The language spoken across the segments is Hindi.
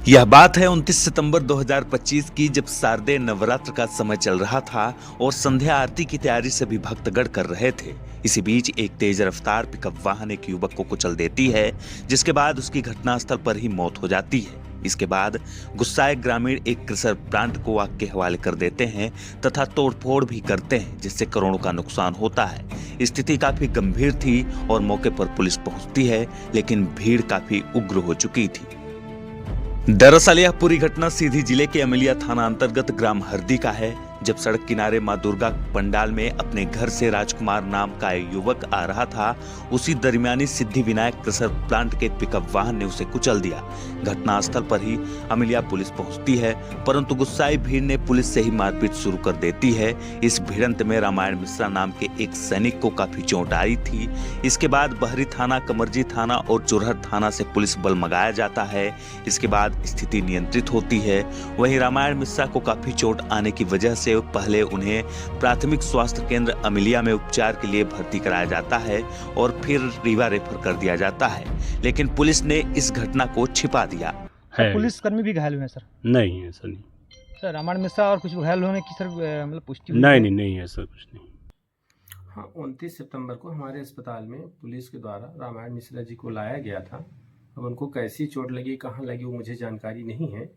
यह बात है 29 सितंबर 2025 की, जब शारदीय नवरात्र का समय चल रहा था और संध्या आरती की तैयारी सभी भक्तगण कर रहे थे। इसी बीच एक तेज रफ्तार पिकअप वाहन एक युवक को कुचल देती है, जिसके बाद उसकी घटनास्थल पर ही मौत हो जाती है। इसके बाद गुस्साए ग्रामीण एक क्रशर प्लांट को आग के हवाले कर देते हैं तथा तोड़फोड़ भी करते हैं, जिससे करोड़ों का नुकसान होता है। स्थिति काफी गंभीर थी और मौके पर पुलिस पहुंचती है, लेकिन भीड़ काफी उग्र हो चुकी थी। दरअसल यह पूरी घटना सीधी जिले के अमिलिया थाना अंतर्गत ग्राम हरदी का है। जब सड़क किनारे मां दुर्गा पंडाल में अपने घर से राजकुमार नाम का एक युवक आ रहा था, उसी दरमियानी सिद्धि विनायक क्रशर प्लांट के पिकअप वाहन ने उसे कुचल दिया। घटनास्थल पर ही अमिलिया पुलिस पहुंचती है, परंतु गुस्साई भीड़ ने पुलिस से ही मारपीट शुरू कर देती है। इस भिड़ंत में रामायण मिश्रा नाम के एक सैनिक को काफी चोट आई थी। इसके बाद बहरी थाना, कमरजी थाना और चुरहर थाना से पुलिस बल मंगाया जाता है। इसके बाद स्थिति नियंत्रित होती है। वहीं रामायण मिश्रा को काफी चोट आने की वजह से पहले उन्हें प्राथमिक स्वास्थ्य केंद्र अमिलिया में उपचार के लिए भर्ती कराया जाता है और फिर रीवा रेफर कर दिया जाता है, लेकिन पुलिस ने इस घटना को छिपा दिया है। पुलिस कर्मी भी घायल हुए हैं सर? नहीं ऐसा नहीं। सर रामायण मिश्रा और कुछ घायल होने की सर मतलब पुष्टि हुई? नहीं ऐसा कुछ नहीं। हाँ, 29 सितंबर को हमारे अस्पताल में पुलिस के द्वारा रामायण मिश्रा जी को लाया गया था। अब उनको कैसी चोट लगी, कहाँ लगी, वो मुझे जानकारी नहीं है।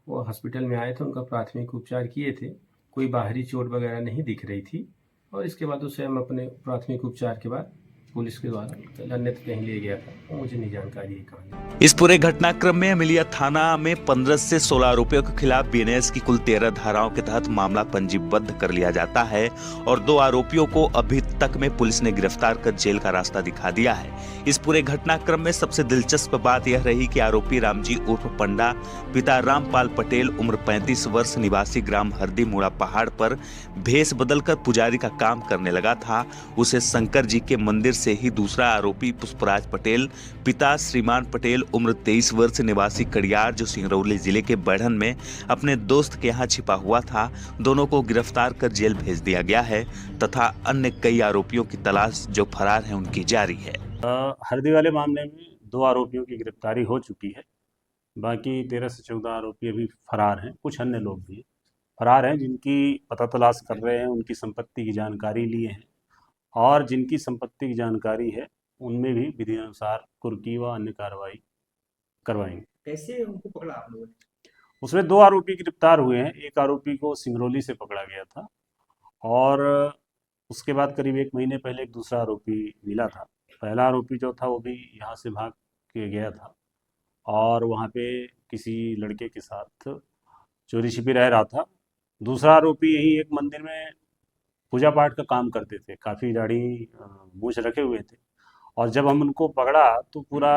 वो हॉस्पिटल में आए थे, उनका प्राथमिक उपचार किए थे, कोई बाहरी चोट वगैरह नहीं दिख रही थी। और इसके बाद उसे हम अपने प्राथमिक उपचार के बाद पुलिस के द्वारा अन्यत्र कहीं ले गया था, वो मुझे नहीं जानकारी है कहाँ। इस पूरे घटनाक्रम में अमिलिया थाना में 15 से 16 आरोपियों के खिलाफ बीएनएस की कुल 13 धाराओं के तहत मामला पंजीबद्ध कर लिया जाता है और 2 आरोपियों को अभी तक में पुलिस ने गिरफ्तार कर जेल का रास्ता दिखा दिया है। इस पूरे घटनाक्रम में सबसे दिलचस्प बात यह रही कि आरोपी रामजी उर्फ पंडा, पिता रामपाल पटेल, उम्र 35 वर्ष, निवासी ग्राम हरदी मुड़ा पहाड़ पर भेष बदलकर पुजारी का काम करने लगा था। उसे शंकर जी के मंदिर से ही दूसरा आरोपी पुष्पराज पटेल, पिता श्रीमान पटेल, उम्र 23 वर्ष, निवासी कड़ियार, जो सिंगरौली जिले के बढ़न में अपने दोस्त के यहाँ छिपा हुआ था, दोनों को गिरफ्तार कर जेल भेज दिया गया है तथा अन्य कई आरोपियों की तलाश जो फरार हैं उनकी जारी है। हरदी वाले मामले में 2 आरोपियों की गिरफ्तारी हो चुकी है। बाकी 13 से 14 आरोपी अभी फरार हैं। कुछ अन्य लोग भी फरार हैं, जिनकी पता तलाश कर रहे हैं, उनकी संपत्ति की जानकारी लिए हैं और जिनकी संपत्ति की जानकारी है उनमें भी विधि अनुसार कुर्की व अन्य कार्रवाई करवाएंगे। कैसे उनको पकड़ा आप लोगों ने? उसमें 2 आरोपी गिरफ्तार हुए हैं। एक आरोपी को सिंगरौली से पकड़ा गया था और उसके बाद करीब 1 महीने पहले एक दूसरा आरोपी मिला था। पहला आरोपी जो था वो भी यहाँ से भाग के गया था और वहाँ पे किसी लड़के के साथ चोरी छिपी रह रहा था। दूसरा आरोपी यही एक मंदिर में पूजा पाठ का काम करते थे, काफ़ी दाढ़ी मूछ रखे हुए थे और जब हम उनको पकड़ा तो पूरा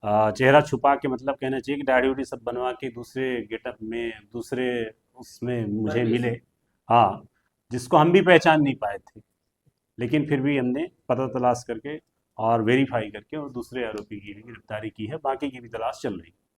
चेहरा छुपा के, मतलब कहना चाहिए कि दाढ़ी उड़ी सब बनवा के दूसरे गेटअप में, दूसरे उसमें मुझे मिले। हाँ, जिसको हम भी पहचान नहीं पाए थे, लेकिन फिर भी हमने पता तलाश करके और वेरीफाई करके और दूसरे आरोपी की भी गिरफ्तारी की है। बाकी की भी तलाश चल रही है।